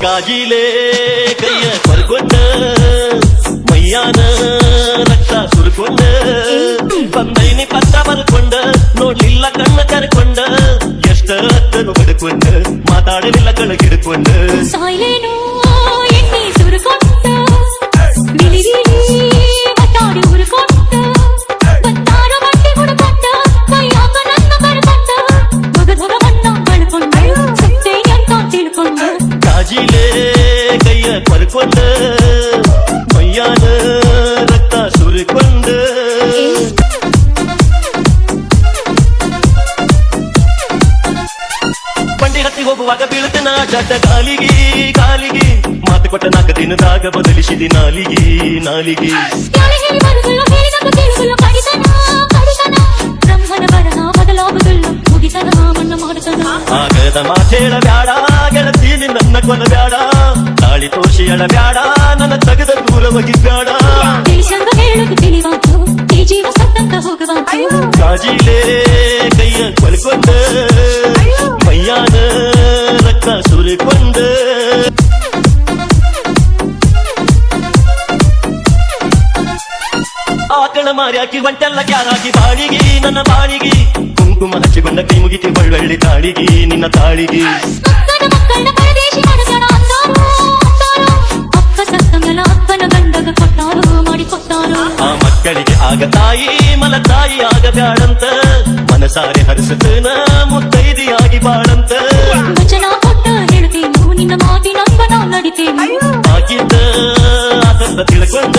ಕಾಜಿಲೆ ಕೈಯ ಕೊರ್ಕೊಂಡ ಮೈಯಾನ ರಕ್ತ ಸುರ್ಕೊಂಡ ಬಂದೈನಿ ಪತ್ತ ಬರ್ಕೊಂಡ ನೋಡ್ಲಿಲ್ಲ ಕಣ್ಣ ಕರ್ಕೊಂಡ ಎಷ್ಟ ರಕ್ತನು ಬಡ್ಕೊಂಡ ಮಾತಾಡಲಿಲ್ಲ ಕಳಗಿಡ್ಕೊಂಡ ಸಾಯ್ಲೇನೋ ಎಣ್ಣೆ ಸುರ್ಕೊಂಡ ಬಿಳಿ ಮಾತಾಡಿ ಉರ್ಕೊಂಡ ಬತ್ತಾರ ಬಟ್ಟೆ ಹುಡ್ಕೊಂಡ ಕೈಯಾಗ ನನ್ನ ಕರ್ಕೊಂಡ ಮಗದ ಬಣ್ಣ ಬಳ್ಕೊಂಡ ಸತ್ತೇ ಅಂತ ತಿಳ್ಕೊಂಡ ಕಾಜಿಲೆ ಕೈಯ ಕೊರ್ಕೊಂಡ ಮೈಯಾನ ರಕ್ತ ಸುರ್ಕೊಂಡ ಬಂಡಿ ಹತ್ತಿ ಹೋಗುವಾಗ ಬೀಳ್ತನ ಚಡ್ಡ ಕಾಲಿಗೆ ಕಾಲಿಗೆ ಮಾತು ಕೊಟ್ಟ 4 ದಿನದಾಗ ಬದಲಿಸಿದಿ ನಾಲಿಗೆ ನಾಲಿಗೆ ಆಗದ ಮಾತೇಳ ಬ್ಯಾಡ ಗೆಳತೀನಿ ನನ್ನ ಕೊಲ ಬ್ಯಾಡ ತಾಳಿ ತೋಷಿ ಎಳ ಬ್ಯಾಡ ನನ್ನ ತಗದ ದೂರ ಹೋಗಿದ್ಬ್ಯಾಡ ಕಾಜಿಲೆ ಕೈಯ ಕೊಲ್ಕೊಂಡ ಮೈಯಾನ ರಕ್ತ ಸುರಿಕೊಂಡ ಆಕಳ ಮಾರ್ಯಾಕಿ ಒಂಟೆಲ್ಲ ಕ್ಯಾರಾಕಿ ಬಾಳಿಗೆ ನನ್ನ ಬಾಳಿಗೆ ಕುಂಕುಮ ಹಚ್ಚಿಕೊಂಡ ಕೈ ಮುಗಿತಿ ಬಳ್ಳಿ ತಾಳಿಗೆ ನಿನ್ನ ತಾಳಿಗೆ ಆ ಮಕ್ಕಳಿಗೆ ಆಗ ತಾಯಿ ಮಲ ತಾಯಿ ಆಗ ಬ್ಯಾಡಂತ ಮನಸಾರೆ ಹರಿಸುತ್ತನ ಮುತ್ತೈದಿಯಾಗಿ ಬಾಳಂತ ವಚನ ಕೊಟ್ಟ ಹೇಳ್ತೇನು ನಿನ್ನ ಮಾತಿನಂಬ ನಾವು ನಡಿತೇನು ಆಗಿದ್ದ ಆತಂತ ತಿಳ್ಕೊಂಡ